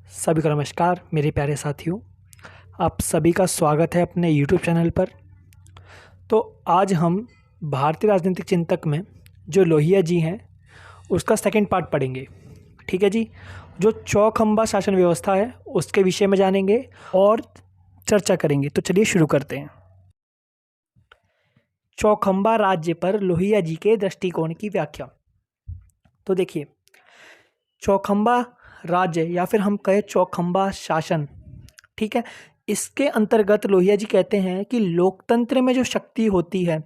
सभी को नमस्कार मेरे प्यारे साथियों। आप सभी का स्वागत है अपने YouTube चैनल पर। तो आज हम भारतीय राजनीतिक चिंतक में जो लोहिया जी हैं उसका सेकंड पार्ट पढ़ेंगे। ठीक है जी। जो चौखंबा शासन व्यवस्था है उसके विषय में जानेंगे और चर्चा करेंगे। तो चलिए शुरू करते हैं। चौखंबा राज्य पर लोहिया जी के दृष्टिकोण की व्याख्या। तो देखिए, चौखंबा राज्य या फिर हम कहें चौखंबा शासन, ठीक है, इसके अंतर्गत लोहिया जी कहते हैं कि लोकतंत्र में जो शक्ति होती है,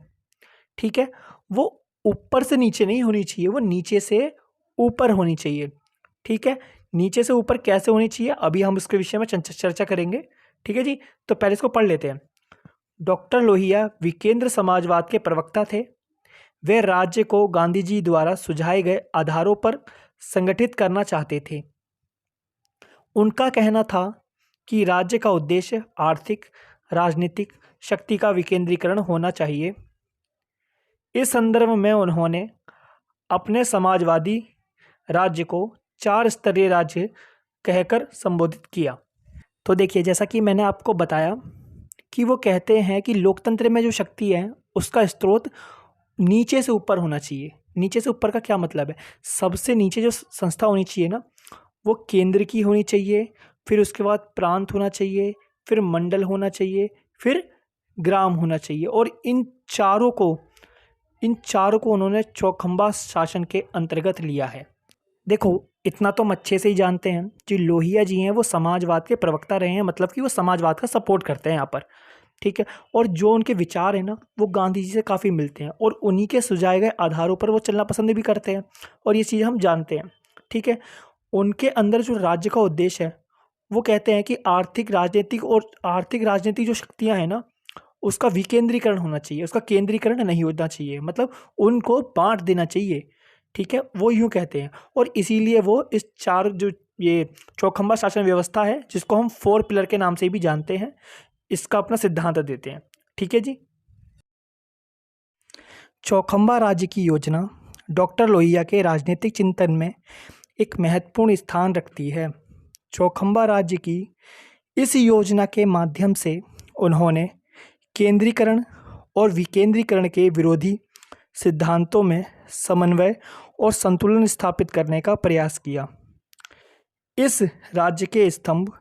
ठीक है, वो ऊपर से नीचे नहीं होनी चाहिए, वो नीचे से ऊपर होनी चाहिए। ठीक है, नीचे से ऊपर कैसे होनी चाहिए अभी हम उसके विषय में चर्चा करेंगे। ठीक है जी। तो पहले इसको पढ़ लेते हैं। डॉक्टर लोहिया विकेंद्र समाजवाद के प्रवक्ता थे। वे राज्य को गांधी जी द्वारा सुझाए गए आधारों पर संगठित करना चाहते थे। उनका कहना था कि राज्य का उद्देश्य आर्थिक राजनीतिक शक्ति का विकेंद्रीकरण होना चाहिए। इस संदर्भ में उन्होंने अपने समाजवादी राज्य को 4 स्तरीय राज्य कहकर संबोधित किया। तो देखिए, जैसा कि मैंने आपको बताया कि वो कहते हैं कि लोकतंत्र में जो शक्ति है उसका स्रोत नीचे से ऊपर होना चाहिए। नीचे से ऊपर का क्या मतलब है? सबसे नीचे जो संस्था होनी चाहिए ना, वो केंद्र की होनी चाहिए, फिर उसके बाद प्रांत होना चाहिए, फिर मंडल होना चाहिए, फिर ग्राम होना चाहिए। और इन चारों को उन्होंने चौखंबा शासन के अंतर्गत लिया है। देखो, इतना तो हम अच्छे से ही जानते हैं कि लोहिया जी हैं वो समाजवाद के प्रवक्ता रहे हैं, मतलब कि वो समाजवाद का सपोर्ट करते हैं यहाँ पर। ठीक है, और जो उनके विचार हैं ना वो गांधी जी से काफ़ी मिलते हैं और उन्हीं के सुझाए गए आधारों पर वो चलना पसंद भी करते हैं, और ये चीज़ हम जानते हैं। ठीक है, उनके अंदर जो राज्य का उद्देश्य है वो कहते हैं कि आर्थिक राजनीतिक जो शक्तियाँ हैं ना उसका विकेंद्रीकरण होना चाहिए, उसका केंद्रीकरण नहीं होना चाहिए, मतलब उनको बांट देना चाहिए। ठीक है, वो यूँ कहते हैं, और इसीलिए वो इस चार जो ये चौखंबा शासन व्यवस्था है जिसको हम 4 पिलर के नाम से भी जानते हैं, इसका अपना सिद्धांत देते हैं। ठीक है जी। चौखंबा राज्य की योजना डॉक्टर लोहिया के राजनीतिक चिंतन में एक महत्वपूर्ण स्थान रखती है। चौखंबा राज्य की इस योजना के माध्यम से उन्होंने केंद्रीकरण और विकेंद्रीकरण के विरोधी सिद्धांतों में समन्वय और संतुलन स्थापित करने का प्रयास किया। इस राज्य के स्तंभ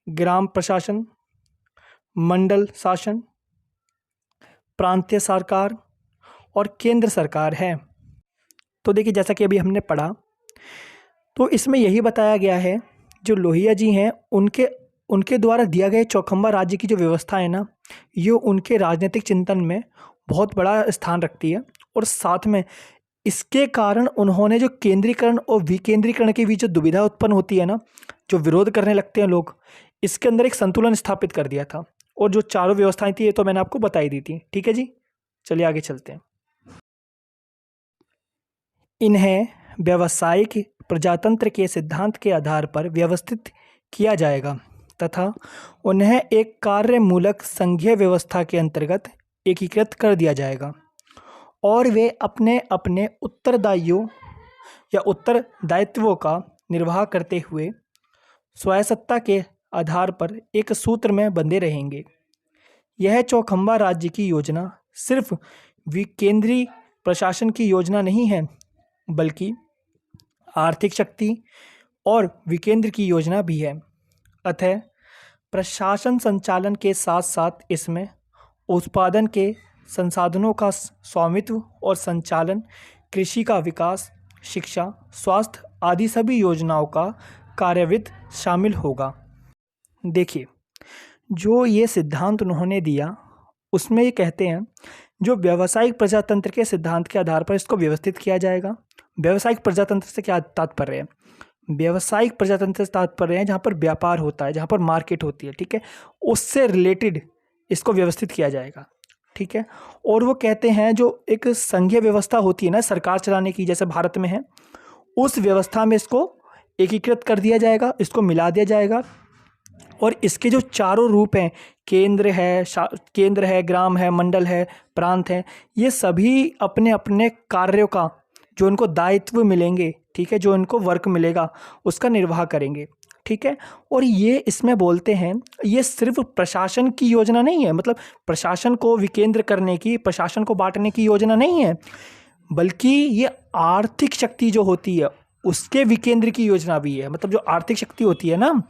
ग्राम प्रशासन, मंडल शासन, प्रांतीय सरकार और केंद्र सरकार है। तो देखिए, जैसा कि अभी हमने पढ़ा, तो इसमें यही बताया गया है जो लोहिया जी हैं उनके द्वारा दिया गया चौखंबा राज्य की जो व्यवस्था है ना, ये उनके राजनीतिक चिंतन में बहुत बड़ा स्थान रखती है। और साथ में इसके कारण उन्होंने जो केंद्रीकरण और विकेंद्रीकरण के बीच जो दुविधा उत्पन्न होती है ना, जो विरोध करने लगते हैं लोग, इसके अंदर एक संतुलन स्थापित कर दिया था। और जो चारों व्यवस्थाएं थी ये तो मैंने आपको बताई दी थी। ठीक है जी, चलिए आगे चलते हैं। इन्हें व्यावसायिक प्रजातंत्र के सिद्धांत के आधार पर व्यवस्थित किया जाएगा तथा उन्हें एक कार्यमूलक संघीय व्यवस्था के अंतर्गत एकीकृत कर दिया जाएगा, और वे अपने अपने उत्तरदायियों या उत्तरदायित्वों का निर्वाह करते हुए स्वायत्तता के आधार पर एक सूत्र में बंधे रहेंगे। यह चौखंबा राज्य की योजना सिर्फ विकेंद्रीय प्रशासन की योजना नहीं है, बल्कि आर्थिक शक्ति और विकेंद्र की योजना भी है। अतः प्रशासन संचालन के साथ साथ इसमें उत्पादन के संसाधनों का स्वामित्व और संचालन, कृषि का विकास, शिक्षा, स्वास्थ्य आदि सभी योजनाओं का कार्यान्वित शामिल होगा। देखिए, जो ये सिद्धांत उन्होंने दिया उसमें ये कहते हैं जो व्यावसायिक प्रजातंत्र के सिद्धांत के आधार पर इसको व्यवस्थित किया जाएगा। व्यावसायिक प्रजातंत्र से क्या तात्पर्य है? व्यावसायिक प्रजातंत्र से तात्पर्य है जहाँ पर व्यापार होता है, जहाँ पर मार्केट होती है। ठीक है, उससे रिलेटेड इसको व्यवस्थित किया जाएगा। ठीक है, और वो कहते हैं जो एक संघीय व्यवस्था होती है ना सरकार चलाने की, जैसे भारत में है, उस व्यवस्था में इसको एकीकृत कर दिया जाएगा, इसको मिला दिया जाएगा। और इसके जो चारों रूप हैं, केंद्र है, ग्राम है, मंडल है, प्रांत है, ये सभी अपने अपने कार्यों का जो उनको दायित्व मिलेंगे, ठीक है, जो उनको वर्क मिलेगा उसका निर्वाह करेंगे। ठीक है। और ये इसमें बोलते हैं ये सिर्फ प्रशासन की योजना नहीं है, मतलब प्रशासन को विकेंद्र करने की, प्रशासन को बांटने की योजना नहीं है, बल्कि ये आर्थिक शक्ति जो होती है उसके विकेंद्र की योजना भी है। मतलब जो आर्थिक शक्ति होती है ना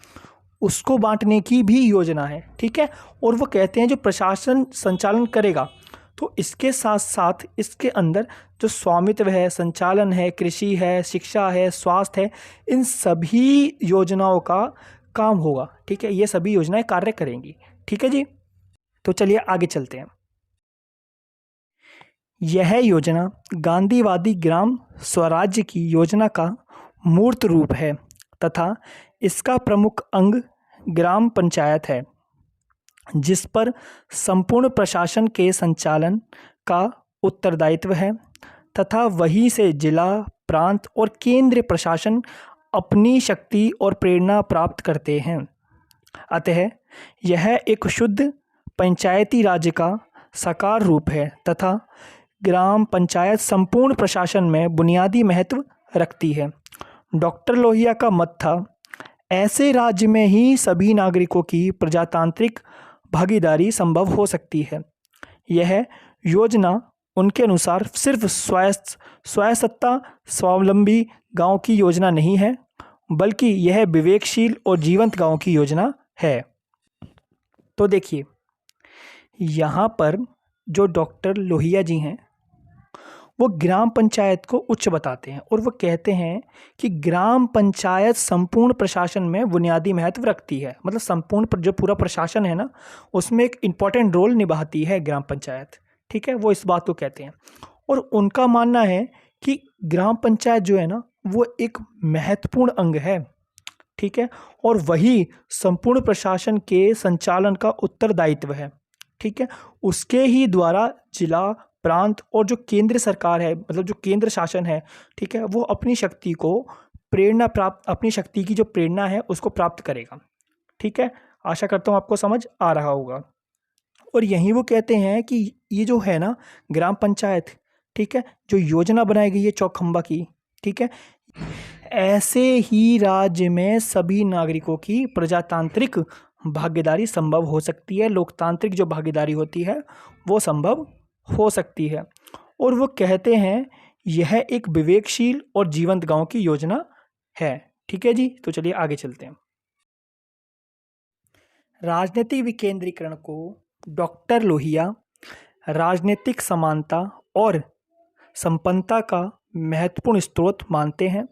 उसको बांटने की भी योजना है, ठीक है। और वो कहते हैं जो प्रशासन संचालन करेगा तो इसके साथ साथ इसके अंदर जो स्वामित्व है, संचालन है, कृषि है, शिक्षा है, स्वास्थ्य है, इन सभी योजनाओं का काम होगा, ठीक है। ये सभी योजनाएं कार्य करेंगी, ठीक है जी। तो चलिए आगे चलते हैं। यह योजना गांधीवादी ग्राम स्वराज्य की योजना का मूर्त रूप है तथा इसका प्रमुख अंग ग्राम पंचायत है, जिस पर संपूर्ण प्रशासन के संचालन का उत्तरदायित्व है तथा वहीं से जिला, प्रांत और केंद्रीय प्रशासन अपनी शक्ति और प्रेरणा प्राप्त करते हैं। अतः यह एक शुद्ध पंचायती राज्य का साकार रूप है तथा ग्राम पंचायत संपूर्ण प्रशासन में बुनियादी महत्व रखती है। डॉक्टर लोहिया का मत था, ऐसे राज्य में ही सभी नागरिकों की प्रजातांत्रिक भागीदारी संभव हो सकती है। यह योजना उनके अनुसार सिर्फ स्वायत्ता स्वावलंबी गांव की योजना नहीं है, बल्कि यह विवेकशील और जीवंत गांव की योजना है। तो देखिए यहाँ पर जो डॉक्टर लोहिया जी हैं वो ग्राम पंचायत को उच्च बताते हैं और वो कहते हैं कि ग्राम पंचायत संपूर्ण प्रशासन में बुनियादी महत्व रखती है। मतलब संपूर्ण जो पूरा प्रशासन है ना उसमें एक इम्पॉर्टेंट रोल निभाती है ग्राम पंचायत, ठीक है। वो इस बात को कहते हैं और उनका मानना है कि ग्राम पंचायत जो है ना वो एक महत्वपूर्ण अंग है, ठीक है, और वही संपूर्ण प्रशासन के संचालन का उत्तरदायित्व है, ठीक है। उसके ही द्वारा जिला, प्रांत और जो केंद्र सरकार है, मतलब जो केंद्र शासन है, ठीक है, वो अपनी शक्ति की जो प्रेरणा है उसको प्राप्त करेगा, ठीक है। आशा करता हूँ आपको समझ आ रहा होगा। और यहीं वो कहते हैं कि ये जो है ना ग्राम पंचायत, ठीक है, जो योजना बनाई गई है चौखंबा की, ठीक है, ऐसे ही राज्य में सभी नागरिकों की प्रजातांत्रिक भागीदारी संभव हो सकती है, लोकतांत्रिक जो भागीदारी होती है वो संभव हो सकती है। और वो कहते हैं यह एक विवेकशील और जीवंत गांव की योजना है, ठीक है जी। तो चलिए आगे चलते हैं। राजनीतिक विकेंद्रीकरण को डॉक्टर लोहिया राजनीतिक समानता और संपन्नता का महत्वपूर्ण स्रोत मानते हैं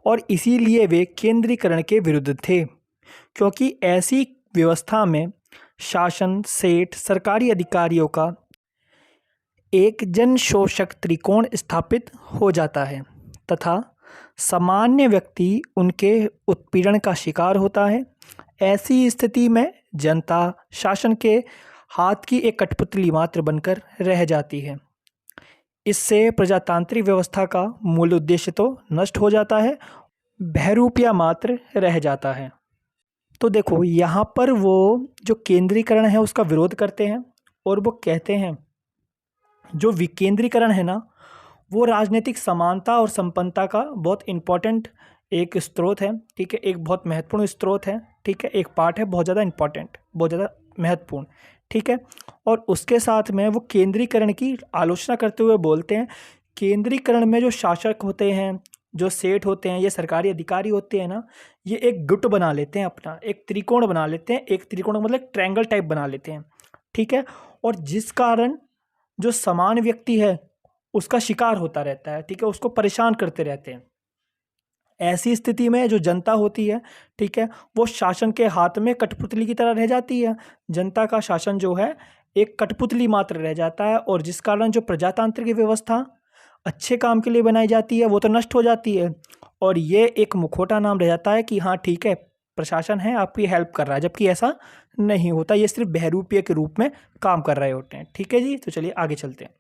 और इसीलिए वे केंद्रीकरण के विरुद्ध थे, क्योंकि ऐसी व्यवस्था में शासन, सेठ, सरकारी अधिकारियों का एक जन शोषक त्रिकोण स्थापित हो जाता है तथा सामान्य व्यक्ति उनके उत्पीड़न का शिकार होता है। ऐसी स्थिति में जनता शासन के हाथ की एक कठपुतली मात्र बनकर रह जाती है। इससे प्रजातांत्रिक व्यवस्था का मूल उद्देश्य तो नष्ट हो जाता है, बहरूपिया मात्र रह जाता है। तो देखो यहाँ पर वो जो केंद्रीकरण है उसका विरोध करते हैं और वो कहते हैं जो विकेंद्रीकरण है ना वो राजनीतिक समानता और संपन्नता का बहुत इम्पोर्टेंट एक स्रोत है, ठीक है, एक बहुत महत्वपूर्ण स्रोत है, ठीक है, एक पार्ट है, बहुत ज़्यादा इम्पोर्टेंट, बहुत ज़्यादा महत्वपूर्ण, ठीक है। और उसके साथ में वो केंद्रीकरण की आलोचना करते हुए बोलते हैं केंद्रीकरण में जो शासक होते हैं, जो सेठ होते हैं, ये सरकारी अधिकारी होते हैं ना, ये एक गुट बना लेते हैं, अपना एक त्रिकोण बना लेते हैं, एक त्रिकोण मतलब ट्रायंगल टाइप बना लेते हैं, ठीक है। और जिस कारण जो समान व्यक्ति है उसका शिकार होता रहता है, ठीक है, उसको परेशान करते रहते हैं। ऐसी स्थिति में जो जनता होती है, ठीक है, वो शासन के हाथ में कठपुतली की तरह रह जाती है। जनता का शासन जो है एक कठपुतली मात्र रह जाता है और जिस कारण जो प्रजातांत्रिक व्यवस्था अच्छे काम के लिए बनाई जाती है वो तो नष्ट हो जाती है और ये एक मुखौटा नाम रह जाता है कि हाँ ठीक है प्रशासन है आपकी हेल्प कर रहा है, जबकि ऐसा नहीं होता, ये सिर्फ बहरूपीय के रूप में काम कर रहे होते हैं, ठीक है जी। तो चलिए आगे चलते हैं।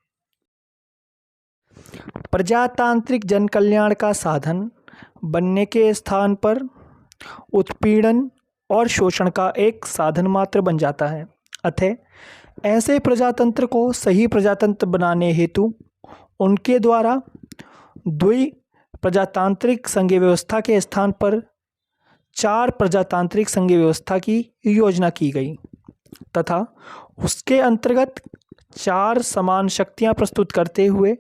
प्रजातांत्रिक जन कल्याण का साधन बनने के स्थान पर उत्पीड़न और शोषण का एक साधन मात्र बन जाता है। अतः ऐसे प्रजातंत्र को सही प्रजातंत्र बनाने हेतु उनके द्वारा द्वि प्रजातांत्रिक संघीय व्यवस्था के स्थान पर 4 प्रजातांत्रिक संघीय व्यवस्था की योजना की गई तथा उसके अंतर्गत 4 समान शक्तियां प्रस्तुत करते हुए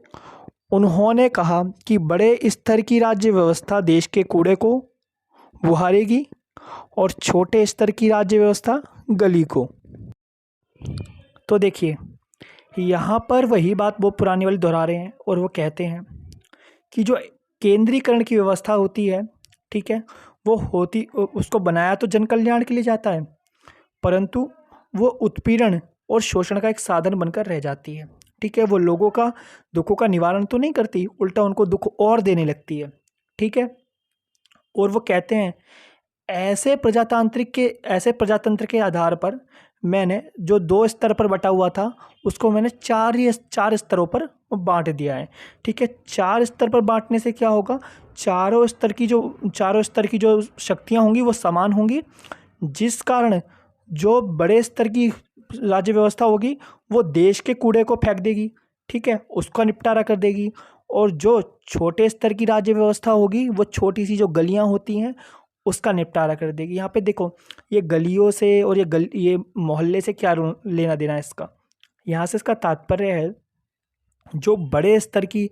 उन्होंने कहा कि बड़े स्तर की राज्य व्यवस्था देश के कूड़े को बुहारेगी और छोटे स्तर की राज्य व्यवस्था गली को। तो देखिए, यहाँ पर वही बात वो पुरानी वाली दोहरा रहे हैं और वो कहते हैं कि जो केंद्रीकरण की व्यवस्था होती है, ठीक है, उसको बनाया तो जन कल्याण के लिए जाता है, परंतु वो उत्पीड़न और शोषण का एक साधन बनकर रह जाती है। ठीक है, वो लोगों का दुखों का निवारण तो नहीं करती, उल्टा उनको दुख और देने लगती है। ठीक है, और वो कहते हैं ऐसे प्रजातंत्र के आधार पर मैंने जो 2 स्तर पर बटा हुआ था उसको मैंने 4 स्तरों पर बांट दिया है। ठीक है, 4 स्तर पर बांटने से क्या होगा, चारों स्तर की जो शक्तियां होंगी वो समान होंगी, जिस कारण जो बड़े स्तर की राज्य व्यवस्था होगी वो देश के कूड़े को फेंक देगी, ठीक है, उसका निपटारा कर देगी, और जो छोटे स्तर की राज्य व्यवस्था होगी वो छोटी सी जो गलियां होती हैं उसका निपटारा कर देगी। यहाँ पे देखो, ये गलियों से और ये मोहल्ले से क्या लेना देना है इसका। यहाँ से इसका तात्पर्य है जो बड़े स्तर की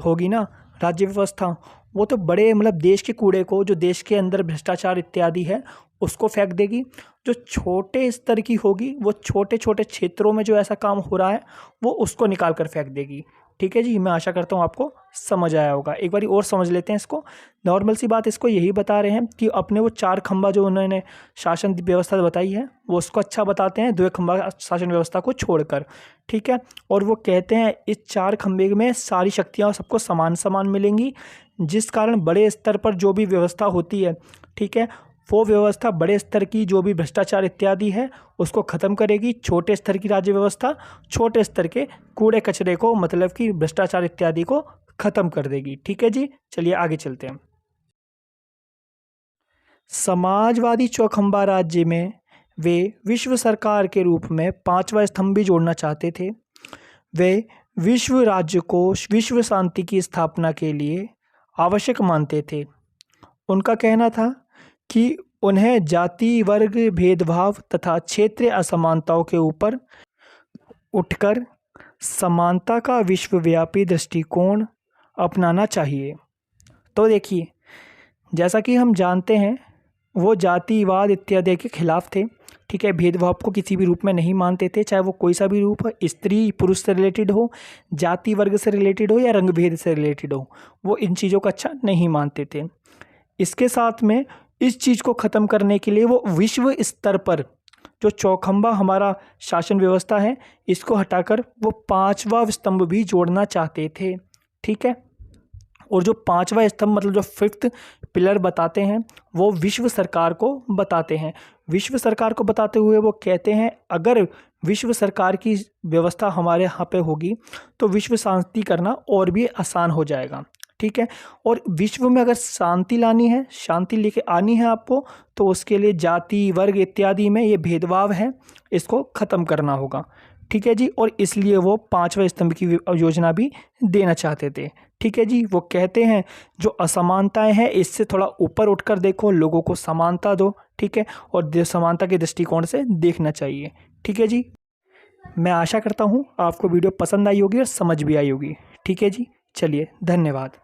होगी ना राज्य व्यवस्था, वो तो बड़े मतलब देश के कूड़े को, जो देश के अंदर भ्रष्टाचार इत्यादि है उसको फेंक देगी। जो छोटे स्तर की होगी वो छोटे छोटे क्षेत्रों में जो ऐसा काम हो रहा है वो उसको निकाल कर फेंक देगी। ठीक है जी, मैं आशा करता हूँ आपको समझ आया होगा। एक बार और समझ लेते हैं इसको। नॉर्मल सी बात इसको यही बता रहे हैं कि अपने वो 4 खंभा जो उन्होंने शासन व्यवस्था बताई है वो उसको अच्छा बताते हैं 2 खंभा शासन व्यवस्था को छोड़कर। ठीक है, और वो कहते हैं इस 4 खंभे में सारी शक्तियाँ सबको समान समान मिलेंगी, जिस कारण बड़े स्तर पर जो भी व्यवस्था होती है, ठीक है, वो व्यवस्था बड़े स्तर की जो भी भ्रष्टाचार इत्यादि है उसको ख़त्म करेगी। छोटे स्तर की राज्य व्यवस्था छोटे स्तर के कूड़े कचरे को, मतलब कि भ्रष्टाचार इत्यादि को ख़त्म कर देगी। ठीक है जी, चलिए आगे चलते हैं। समाजवादी चौखंबा राज्य में वे विश्व सरकार के रूप में 5वां स्तंभ भी जोड़ना चाहते थे। वे विश्व राज्य को विश्व शांति की स्थापना के लिए आवश्यक मानते थे। उनका कहना था कि उन्हें जाति वर्ग भेदभाव तथा क्षेत्रीय असमानताओं के ऊपर उठकर समानता का विश्वव्यापी दृष्टिकोण अपनाना चाहिए। तो देखिए, जैसा कि हम जानते हैं वो जातिवाद इत्यादि के खिलाफ थे। ठीक है, भेदभाव को किसी भी रूप में नहीं मानते थे, चाहे वो कोई सा भी रूप हो, स्त्री पुरुष से रिलेटेड हो, जाति वर्ग से रिलेटेड हो या रंग भेद से रिलेटेड हो, वो इन चीज़ों को अच्छा नहीं मानते थे। इसके साथ में इस चीज़ को ख़त्म करने के लिए वो विश्व स्तर पर जो चौखंबा हमारा शासन व्यवस्था है इसको हटाकर वो 5वां स्तंभ भी जोड़ना चाहते थे। ठीक है, और जो 5वां स्तंभ मतलब जो 5th पिलर बताते हैं वो विश्व सरकार को बताते हैं। विश्व सरकार को बताते हुए वो कहते हैं अगर विश्व सरकार की व्यवस्था हमारे यहाँ पे होगी तो विश्व शांति करना और भी आसान हो जाएगा। ठीक है, और विश्व में अगर शांति लानी है, शांति लेके आनी है आपको, तो उसके लिए जाति वर्ग इत्यादि में ये भेदभाव है इसको ख़त्म करना होगा। ठीक है जी, और इसलिए वो 5वें स्तंभ की योजना भी देना चाहते थे। ठीक है जी, वो कहते हैं जो असमानताएं हैं इससे थोड़ा ऊपर उठकर देखो, लोगों को समानता दो। ठीक है, और समानता के दृष्टिकोण से देखना चाहिए। ठीक है जी, मैं आशा करता हूँ आपको वीडियो पसंद आई होगी और समझ भी आई होगी। ठीक है जी, चलिए धन्यवाद।